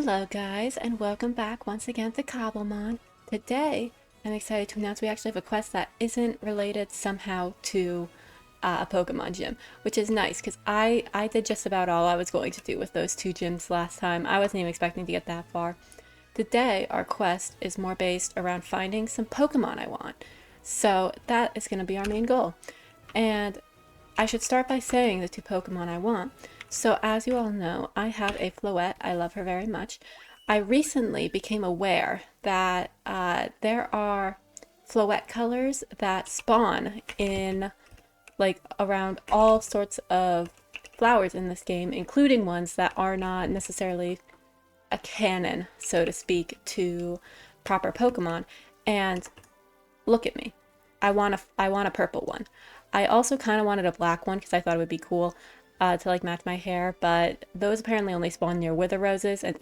Hello guys, and welcome back once again to Cobblemon. Today, I'm excited to announce we actually have a quest that isn't related somehow to a Pokemon gym, which is nice because I did just about all I was going to do with those two gyms last time. I wasn't even expecting to get that far. Today, our quest is more based around finding some Pokemon I want. So that is going to be our main goal. And I should start by saying the two Pokemon I want. So as you all know, I have a Floette. I love her very much. I recently became aware that there are Floette colors that spawn in like around all sorts of flowers in this game, including ones that are not necessarily a canon, so to speak, to proper Pokemon. And look at me. I want a purple one. I also kind of wanted a black one because I thought it would be cool to like match my hair, but those apparently only spawn near wither roses, and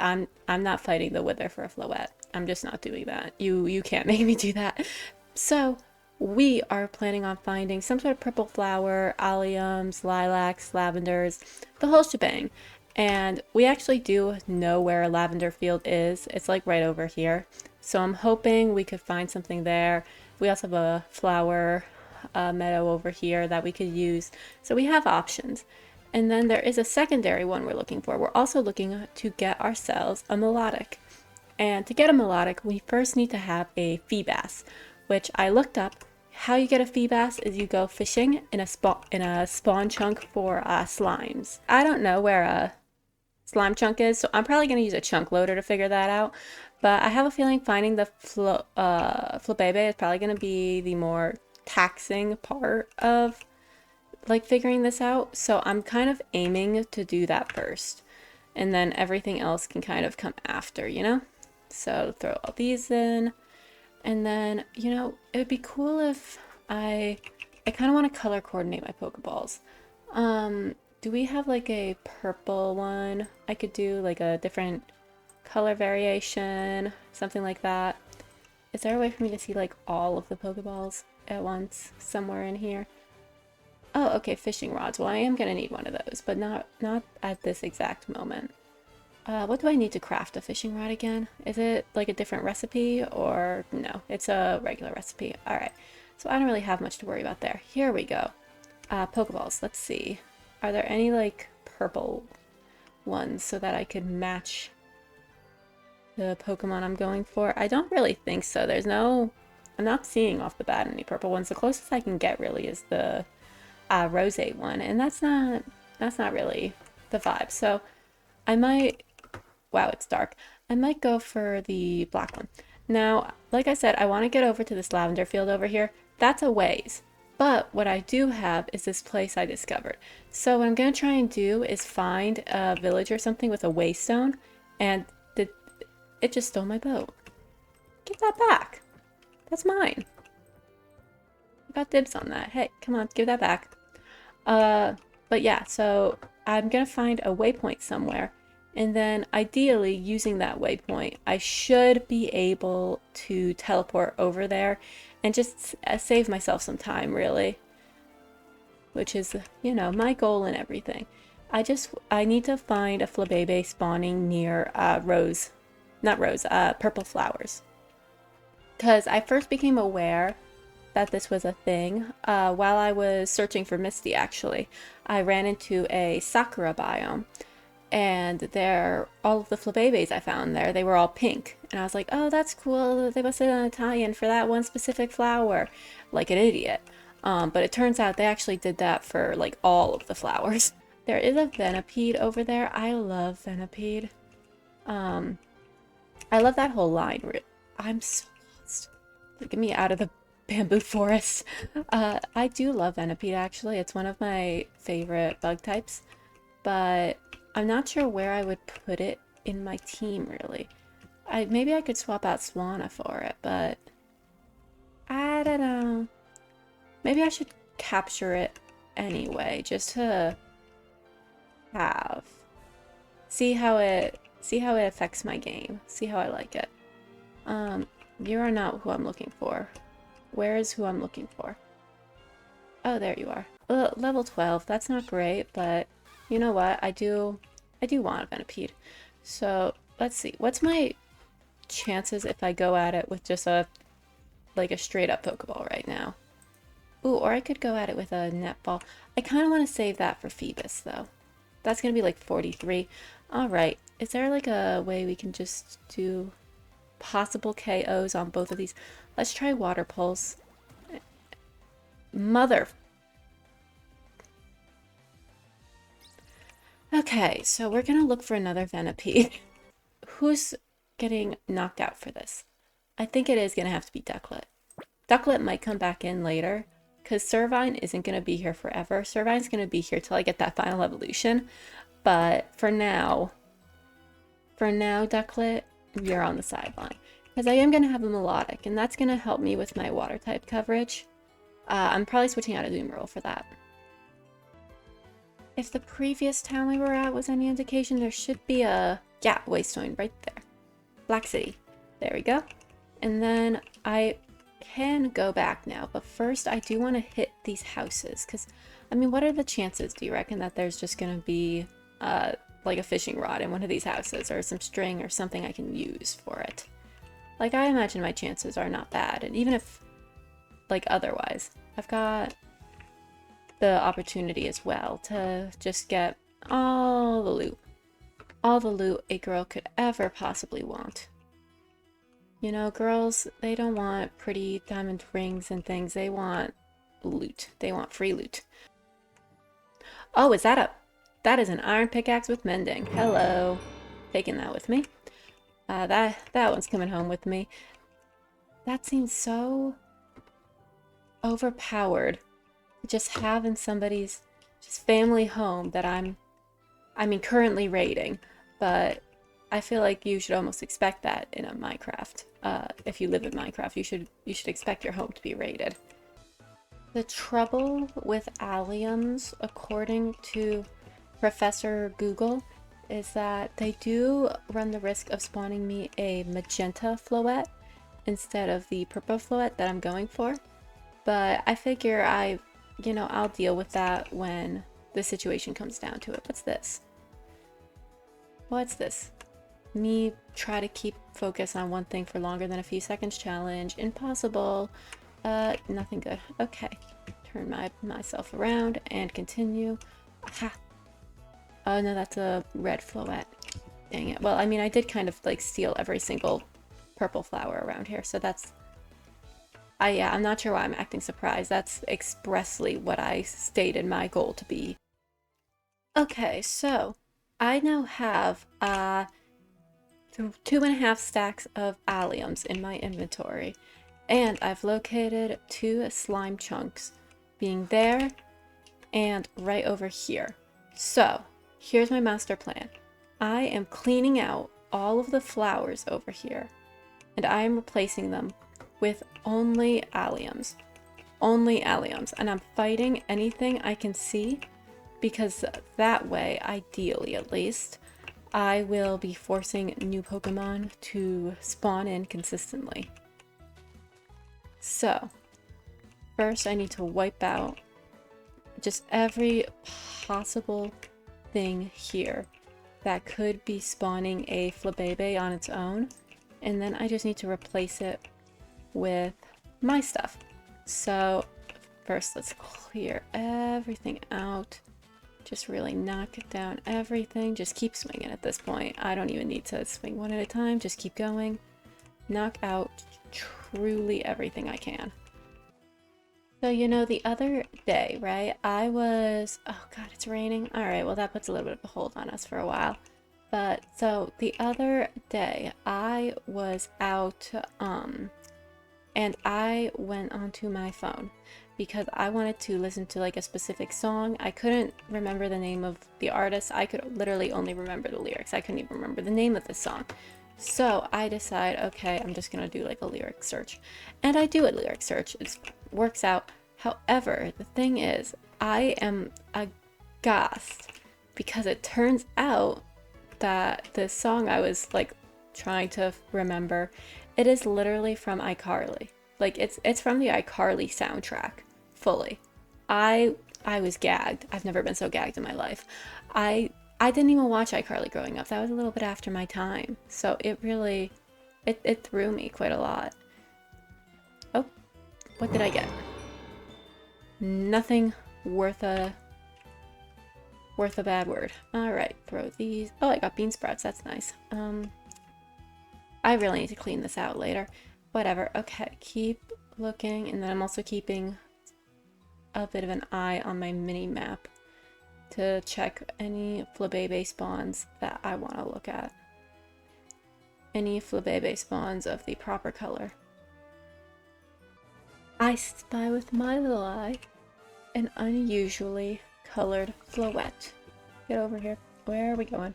I'm not fighting the wither for a Floette. I'm just not doing that. You can't make me do that. So we are planning on finding some sort of purple flower, alliums, lilacs, lavenders, the whole shebang. And we actually do know where a lavender field is. It's like right over here. So I'm hoping we could find something there. We also have a flower meadow over here that we could use. So we have options. And then there is a secondary one we're looking for. We're also looking to get ourselves a Milotic. And to get a Milotic, we first need to have a Feebas, which I looked up. How you get a Feebas is you go fishing in a spawn chunk for slimes. I don't know where a slime chunk is, so I'm probably going to use a chunk loader to figure that out. But I have a feeling finding the Flabebe is probably going to be the more taxing part of like figuring this out. So I'm kind of aiming to do that first. And then everything else can kind of come after, you know? So throw all these in. And then, you know, it would be cool if I kind of want to color coordinate my Pokeballs. Do we have like a purple one? I could do like a different color variation, something like that. Is there a way for me to see like all of the Pokeballs at once somewhere in here? Oh, okay, fishing rods. Well, I am gonna need one of those, but not at this exact moment. What do I need to craft a fishing rod again? Is it like a different recipe or no? It's a regular recipe. All right, so I don't really have much to worry about there. Here we go. Pokeballs. Let's see. Are there any like purple ones so that I could match the Pokemon I'm going for? I don't really think so. I'm not seeing off the bat any purple ones. The closest I can get really is the rose one, and that's not really the vibe. So I might, wow, it's dark. I might go for the black one. Now, like I said, I want to get over to this lavender field over here. That's a ways. But what I do have is this place I discovered. So what I'm going to try and do is find a village or something with a waystone, and it just stole my boat. Give that back. That's mine. I got dibs on that. Hey, come on, give that back. But yeah, so I'm gonna find a waypoint somewhere, and then ideally using that waypoint, I should be able to teleport over there and just save myself some time, really. Which is, you know, my goal and everything. I need to find a Flabebe spawning near purple flowers. Because I first became aware that this was a thing while I was searching for Misty, actually. I ran into a Sakura biome, and all of the Flabebes I found there, they were all pink. And I was like, oh, that's cool. They must have done an Italian for that one specific flower. Like an idiot. But it turns out they actually did that for like all of the flowers. There is a Venipede over there. I love Venipede. I love that whole line. I'm so lost. Get me out of the bamboo forest. I do love Venipede, actually. It's one of my favorite bug types, but I'm not sure where I would put it in my team, really. Maybe I could swap out Swanna for it, but I don't know. Maybe I should capture it anyway, just to have. See how it affects my game. See how I like it. You are not who I'm looking for. Where is who I'm looking for? Oh, there you are. Level 12. That's not great, but you know what? I do want a Venipede. So let's see. What's my chances if I go at it with just a straight up Pokeball right now? Ooh, or I could go at it with a netball. I kind of want to save that for Phoebus though. That's gonna be like 43. All right. Is there like a way we can just do possible KOs on both of these? Let's try Water Pulse. Mother. Okay, so we're gonna look for another Venipede. Who's getting knocked out for this? I think it is gonna have to be Ducklet. Ducklet might come back in later, because Servine isn't gonna be here forever. Servine's gonna be here till I get that final evolution. But for now, Ducklet, you're on the sideline. Because I am gonna have a Milotic, and that's gonna help me with my water type coverage. I'm probably switching out a Doomerol for that. If the previous town we were at was any indication, there should be a Waystone right there. Black City. There we go. And then I can go back now, but first I do want to hit these houses, because, I mean, what are the chances, do you reckon, that there's just going to be, like a fishing rod in one of these houses, or some string or something I can use for it? Like, I imagine my chances are not bad, and even if, like, otherwise, I've got the opportunity as well to just get all the loot. All the loot a girl could ever possibly want. You know, girls, they don't want pretty diamond rings and things. They want loot. They want free loot. Oh, that is an iron pickaxe with mending. Hello. Taking that with me. That one's coming home with me. That seems so overpowered. Just having somebody's just family home that I'm currently raiding, but I feel like you should almost expect that in a Minecraft. If you live in Minecraft, you should expect your home to be raided. The trouble with alliums, according to Professor Google, is that they do run the risk of spawning me a magenta Floette instead of the purple Floette that I'm going for. But I figure I'll deal with that when the situation comes down to it. What's this? What's this? Me try to keep focus on one thing for longer than a few seconds challenge. Impossible. Nothing good. Okay. Turn myself around and continue. Aha. Oh no, that's a red Floette. Dang it. Well, I mean, I did kind of like steal every single purple flower around here, so that's... yeah, I'm not sure why I'm acting surprised. That's expressly what I stated my goal to be. Okay, so I now have 2.5 stacks of alliums in my inventory, and I've located 2 slime chunks, being there and right over here. So here's my master plan. I am cleaning out all of the flowers over here, and I am replacing them with only alliums. Only alliums. And I'm fighting anything I can see, because that way, ideally at least, I will be forcing new Pokemon to spawn in consistently. So, first I need to wipe out just every possible thing here that could be spawning a Flabébé on its own, and then I just need to replace it with my stuff. So first let's clear everything out. Just really knock it down everything. Just keep swinging at this point. I don't even need to swing one at a time. Just keep going. Knock out truly everything I can. So, the other day, right, I was... Oh god, it's raining. Alright, well that puts a little bit of a hold on us for a while. But, so, the other day, I was out, and I went onto my phone because I wanted to listen to like a specific song. I couldn't remember the name of the artist. I could literally only remember the lyrics. I couldn't even remember the name of the song. So I decide, okay, I'm just gonna do like a lyric search. And I do a lyric search. It works out. However, the thing is, I am aghast because it turns out that the song I was like trying to remember, it is literally from iCarly. Like it's from the iCarly soundtrack fully. I was gagged. I've never been so gagged in my life. I I didn't even watch iCarly growing up. That was a little bit after my time. So it really, it threw me quite a lot. Oh, what did I get? Nothing worth a bad word. All right, throw these. Oh, I got bean sprouts. That's nice. I really need to clean this out later. Whatever. Okay, keep looking, and then I'm also keeping a bit of an eye on my mini map to check any Flabebe spawns that I want to look at. Any Flabebe spawns of the proper color. I spy with my little eye an unusually colored Floette. Get over here. Where are we going?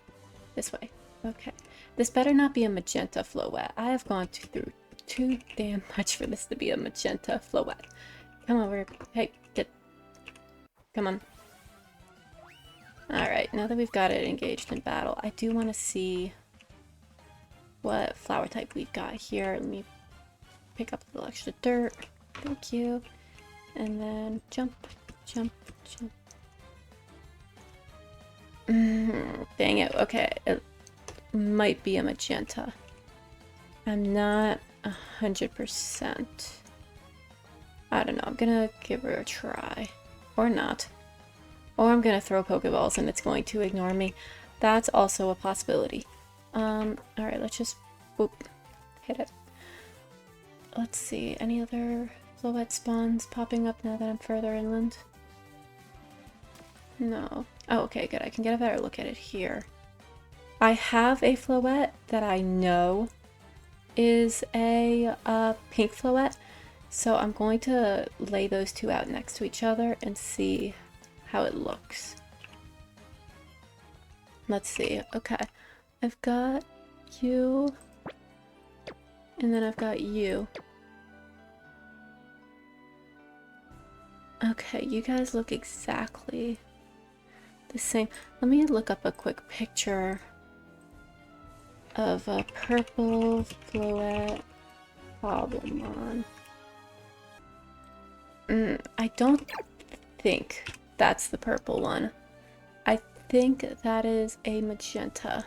This way. Okay. This better not be a magenta Floette. I have gone through too damn much for this to be a magenta Floette. Come over here. Hey, get. Come on. Alright, now that we've got it engaged in battle, I do want to see what flower type we've got here. Let me pick up a little extra dirt. Thank you. And then jump, jump, jump. Dang it. Okay, it might be a magenta. I'm not 100%. I don't know. I'm gonna give her a try. Or not. Or I'm gonna throw Pokeballs and it's going to ignore me. That's also a possibility. Alright, let's just boop, hit it. Let's see, any other Floette spawns popping up now that I'm further inland? No. Oh, okay, good. I can get a better look at it here. I have a Floette that I know is a pink Floette, so I'm going to lay those two out next to each other and see how it looks. Let's see. Okay, I've got you, and then I've got you. Okay, you guys look exactly the same. Let me look up a quick picture of a purple Floette Cobblemon. I don't think that's the purple one. I think that is a magenta.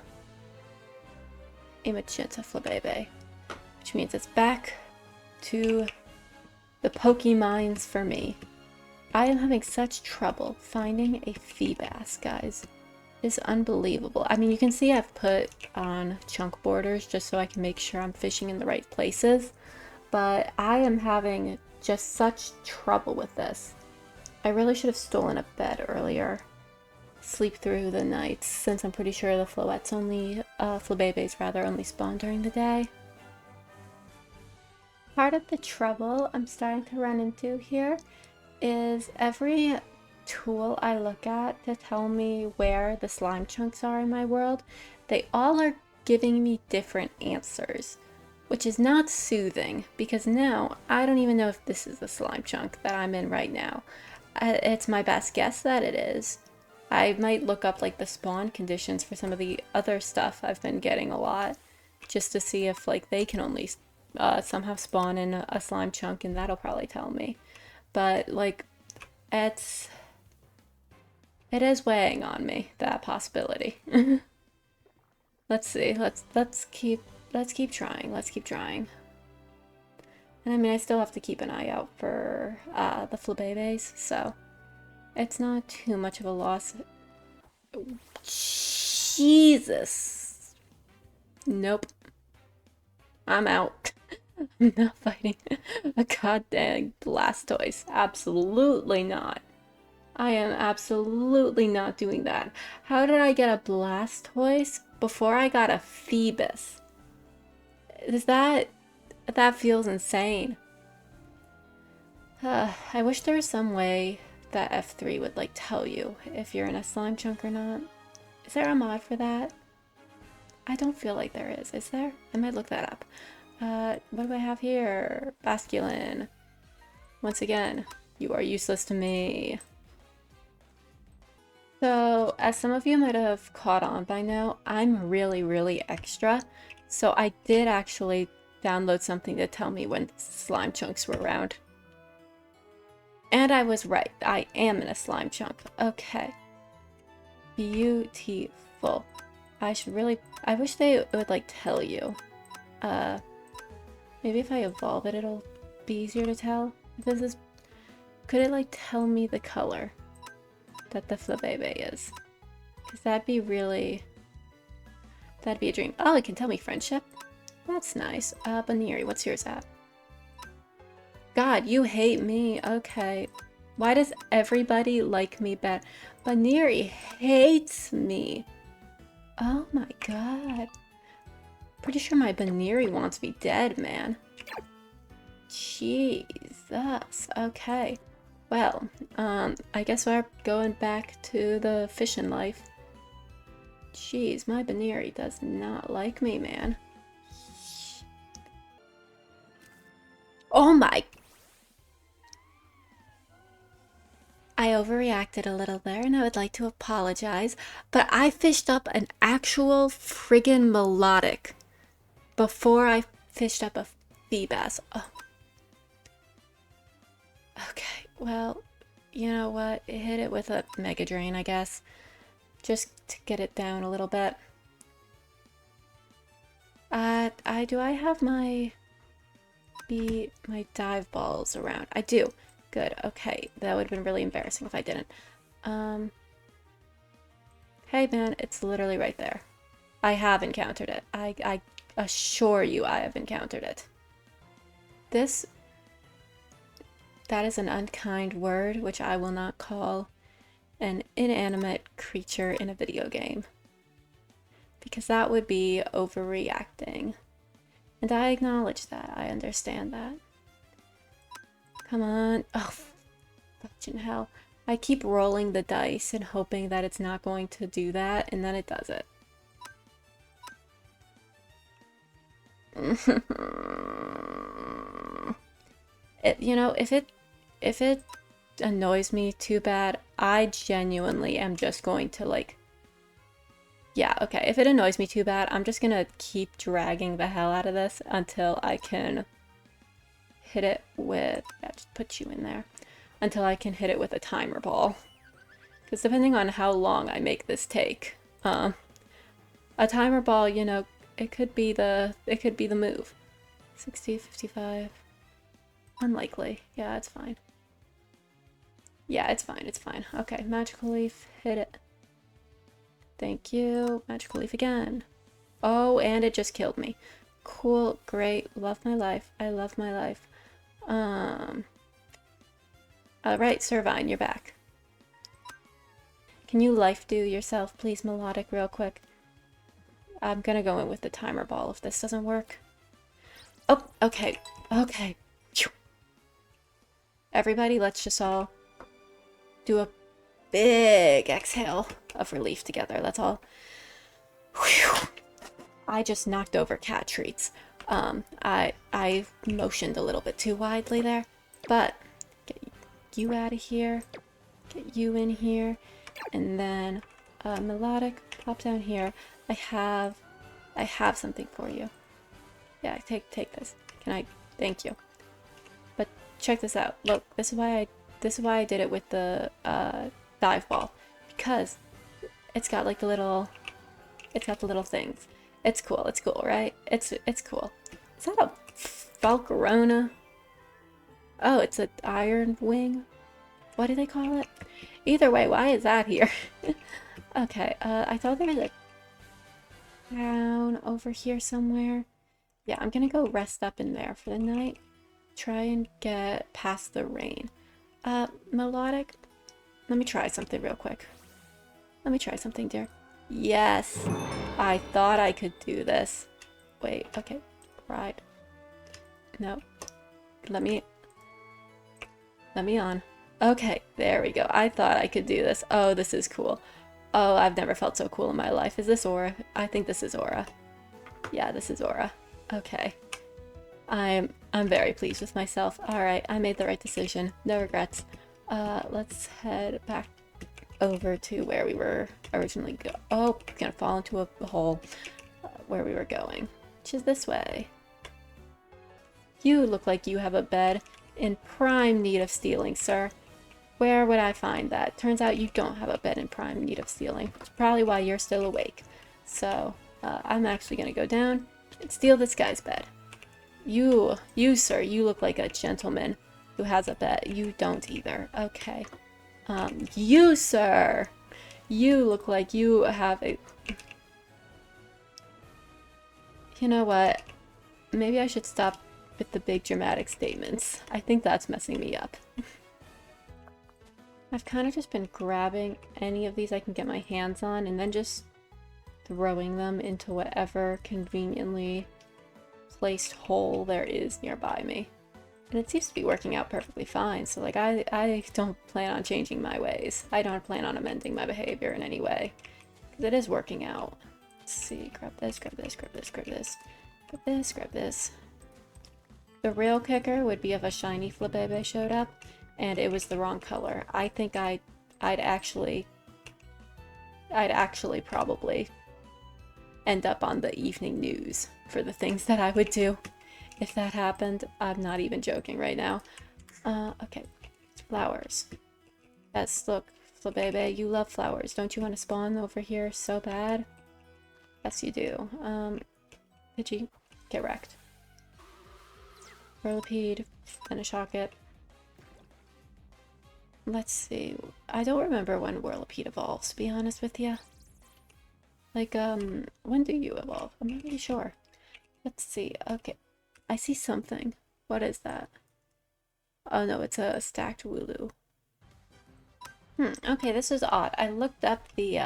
A magenta Flabebe. Which means it's back to the Pokemons for me. I am having such trouble finding a Feebas, guys. It's unbelievable. I mean, you can see I've put on chunk borders just so I can make sure I'm fishing in the right places. But I am having just such trouble with this. I really should have stolen a bed earlier. Sleep through the nights, since I'm pretty sure the Floettes only, Flabebes rather, only spawn during the day. Part of the trouble I'm starting to run into here is every tool I look at to tell me where the slime chunks are in my world, they all are giving me different answers, which is not soothing, because now I don't even know if this is the slime chunk that I'm in right now. It's my best guess that it is. I might look up like the spawn conditions for some of the other stuff I've been getting a lot, just to see if like they can only somehow spawn in a slime chunk, and that'll probably tell me. But like, it is weighing on me, that possibility. Let's see. Let's keep trying. Let's keep trying. And I mean, I still have to keep an eye out for the Flabebes, so it's not too much of a loss. Jesus. Nope. I'm out. I'm not fighting a goddamn Blastoise. Absolutely not. I am absolutely not doing that. How did I get a Blastoise before I got a Phoebus? That feels insane. I wish there was some way that F3 would like tell you if you're in a slime chunk or not. Is there a mod for that? I don't feel like there is. Is there? I might look that up. What do I have here? Basculin. Once again, you are useless to me. So, as some of you might have caught on by now, I'm really, really extra. So I did actually download something to tell me when slime chunks were around. And I was right. I am in a slime chunk. Okay. Beautiful. beautiful. I wish they would like tell you. Maybe if I evolve it, it'll be easier to tell. Could it like tell me the color that the Flabebe is? Because that'd be a dream. Oh, it can tell me friendship. That's nice. Baniri, what's yours at? God, you hate me. Okay. Why does everybody like me better? Baniri hates me. Oh my god. Pretty sure my Baniri wants me dead, man. Jesus. Okay. Well, I guess we're going back to the fishing life. Jeez, my Baniri does not like me, man. Oh my... I overreacted a little there, and I would like to apologize, but I fished up an actual friggin' Milotic before I fished up a Feebas. Oh. Okay, well, you know what? Hit it with a Mega Drain, I guess. Just to get it down a little bit. Do I have my dive balls around? I do. Good, okay. That would have been really embarrassing if I didn't. Hey man, it's literally right there. I have encountered it. I assure you I have encountered it. That is an unkind word, which I will not call an inanimate creature in a video game. Because that would be overreacting. And I acknowledge that. I understand that. Come on. Oh, fucking hell. I keep rolling the dice and hoping that it's not going to do that, and then it does it. You know, if it annoys me too bad, I genuinely am just going to like... Yeah, okay, if it annoys me too bad, I'm just gonna keep dragging the hell out of this until I can hit it with... Yeah, just put you in there. Until I can hit it with a timer ball. Because depending on how long I make this take, a timer ball, you know, it could be the move. 60, 55... Unlikely. Yeah, it's fine. Yeah, it's fine. It's fine. Okay, Magical Leaf. Hit it. Thank you. Magical Leaf again. Oh, and it just killed me. Cool. Great. Love my life. I love my life. Alright, Servine, you're back. Can you life do yourself, please, Milotic, real quick? I'm gonna go in with the timer ball if this doesn't work. Oh, okay. Okay. Everybody, let's just all do a big exhale of relief together. That's all. Whew. I just knocked over cat treats. I motioned a little bit too widely there, but get you out of here, get you in here, and then Milotic, pop down here. I have something for you. Yeah, take this. Can I? Thank you. Check this out. Look, this is why I did it with the dive ball, because it's got like the little things. It's cool. It's cool, right? It's cool. Is that a Falcarona? Oh, it's an iron wing. What do they call it? Either way, why is that here? Okay. I thought there was a town over here somewhere. Yeah, I'm gonna go rest up in there for the night. Try and get past the rain. Milotic, let me try something real quick. Let me try something, dear. Yes, I thought I could do this. Wait, okay, right. No, let me on. Okay, there we go. I thought I could do this. Oh, this is cool. Oh, I've never felt so cool in my life. Is this Aura? I think this is Aura. Yeah, this is Aura. Okay. I'm very pleased with myself. Alright, I made the right decision. No regrets. Let's head back over to where we were originally Oh, gonna fall into a hole where we were going, which is this way. You look like you have a bed in prime need of stealing, sir. Where would I find that? Turns out you don't have a bed in prime need of stealing. It's probably why you're still awake. So, I'm actually gonna go down and steal this guy's bed. You, sir, you look like a gentleman who has a bed. You don't either. Okay. You, sir, you look like you have a... You know what? Maybe I should stop with the big dramatic statements. I think that's messing me up. I've kind of just been grabbing any of these I can get my hands on and then just throwing them into whatever conveniently placed hole there is nearby me. And it seems to be working out perfectly fine, so like I don't plan on changing my ways. I don't plan on amending my behavior in any way. Because it is working out. Let's see, grab this, grab this, grab this, grab this, grab this, grab this. The real kicker would be if a shiny Flabébé showed up and it was the wrong color. I think I'd actually probably end up on the evening news for the things that I would do if that happened. I'm not even joking right now. Okay, flowers. Yes, look, Flabébé, you love flowers. Don't you want to spawn over here so bad? Yes, you do. Pidgey, get wrecked. Whirlipede, then a Shocket. Let's see. I don't remember when Whirlipede evolves, to be honest with you. Like, when do you evolve? I'm not really sure. Let's see. Okay. I see something. What is that? Oh no, it's a stacked Wooloo. Okay, this is odd. I looked up the,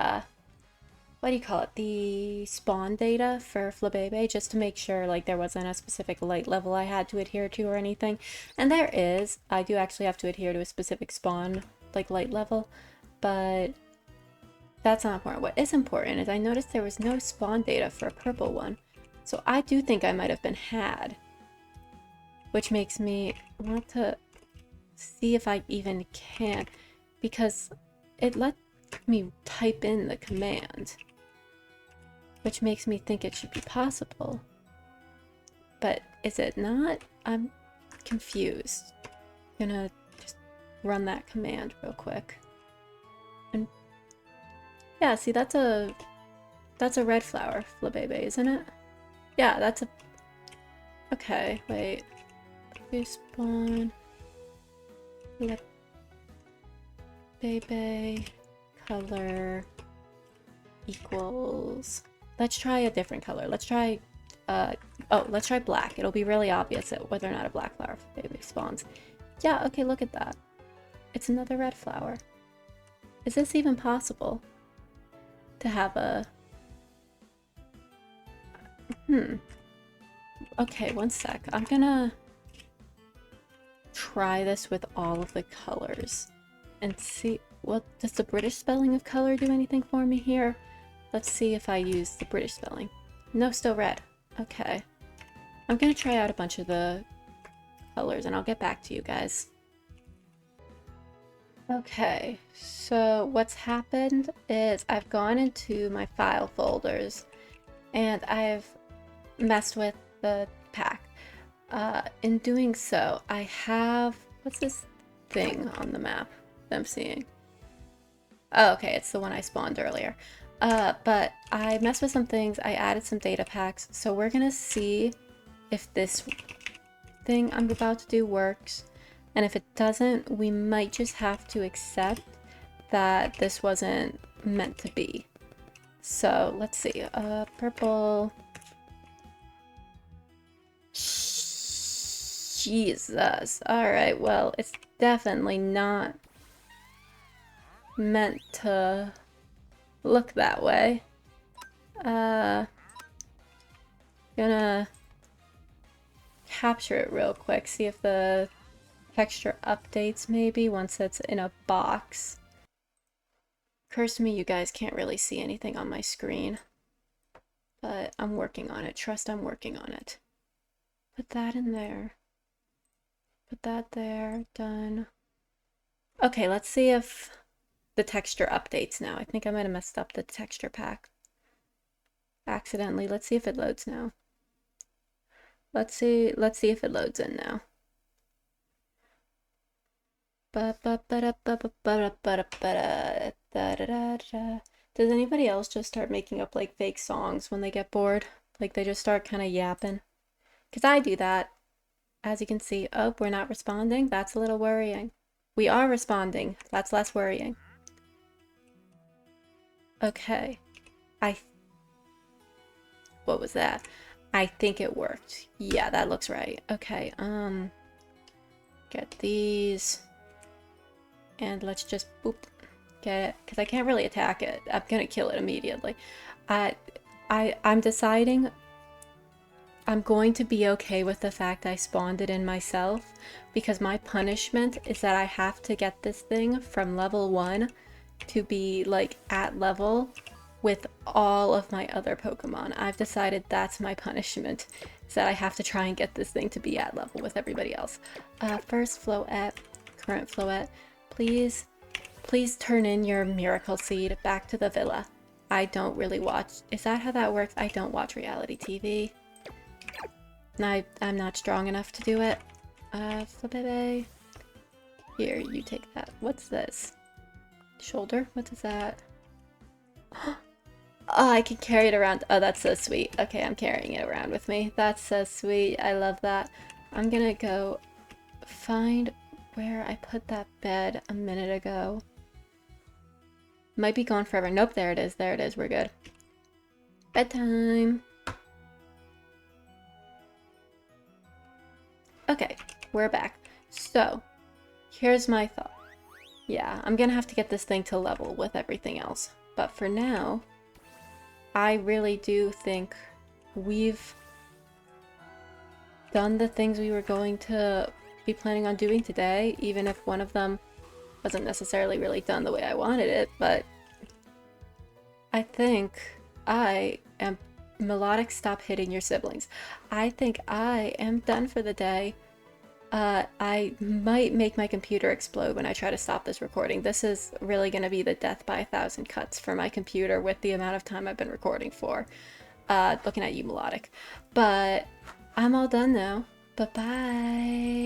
what do you call it? The spawn data for Flabébé just to make sure like there wasn't a specific light level I had to adhere to or anything. And there is. I do actually have to adhere to a specific spawn like light level, but that's not important. What is important is I noticed there was no spawn data for a purple one. So I do think I might have been had, which makes me want to see if I even can, because it let me type in the command, which makes me think it should be possible. But is it not? I'm confused. I'm gonna just run that command real quick. And yeah, see, that's a red flower, Flabébé, isn't it? Yeah, that's a... Okay, wait. Respawn. Flabébé. Color equals... Let's try a different color. Let's try... let's try black. It'll be really obvious whether or not a black flower Flabébé spawns. Yeah, okay, look at that. It's another red flower. Is this even possible? To have a... Okay, one sec. I'm gonna try this with all of the colors and see... Well, does the British spelling of color do anything for me here? Let's see if I use the British spelling. No, still red. Okay. I'm gonna try out a bunch of the colors and I'll get back to you guys. Okay, so what's happened is I've gone into my file folders and I've messed with the pack. In doing so, I have... What's this thing on the map that I'm seeing? Oh, okay, it's the one I spawned earlier. But I messed with some things, I added some data packs, so we're gonna see if this thing I'm about to do works. And if it doesn't, we might just have to accept that this wasn't meant to be. So, let's see. Purple... Jesus. Alright, well, it's definitely not meant to look that way. Gonna capture it real quick, see if the texture updates maybe once it's in a box. Curse me, you guys can't really see anything on my screen. But I'm working on it. Trust I'm working on it. Put that in there. Put that there. Done. Okay, let's see if the texture updates now. I think I might have messed up the texture pack accidentally. Let's see if it loads now. Let's see if it loads in now. Does anybody else just start making up like fake songs when they get bored? Like they just start kind of yapping? Because I do that. As you can see, oh, we're not responding. That's a little worrying. We are responding. That's less worrying. Okay. What was that? I think it worked. Yeah, that looks right. Okay, get these. And let's just boop. Get it. Because I can't really attack it. I'm gonna kill it immediately. I'm deciding I'm going to be okay with the fact I spawned it in myself, because my punishment is that I have to get this thing from level 1 to be like at level with all of my other Pokemon. I've decided that's my punishment, is that I have to try and get this thing to be at level with everybody else. First Floette, current Floette, please turn in your Miracle Seed back to the villa. I don't really watch, is that how that works? I don't watch reality TV. I'm not strong enough to do it. Flabebe. Here, you take that. What's this? Shoulder? What is that? Oh, I can carry it around. Oh, that's so sweet. Okay, I'm carrying it around with me. That's so sweet. I love that. I'm gonna go find where I put that bed a minute ago. Might be gone forever. Nope, there it is. There it is. We're good. Bedtime. Okay, we're back. So, here's my thought. Yeah, I'm gonna have to get this thing to level with everything else. But for now, I really do think we've done the things we were going to be planning on doing today, even if one of them wasn't necessarily really done the way I wanted it, but I think I am... Milotic, stop hitting your siblings. I think I am done for the day. I might make my computer explode when I try to stop this recording. This is really going to be the death by 1,000 cuts for my computer with the amount of time I've been recording for. Looking at you, Milotic. But I'm all done now. Bye-bye.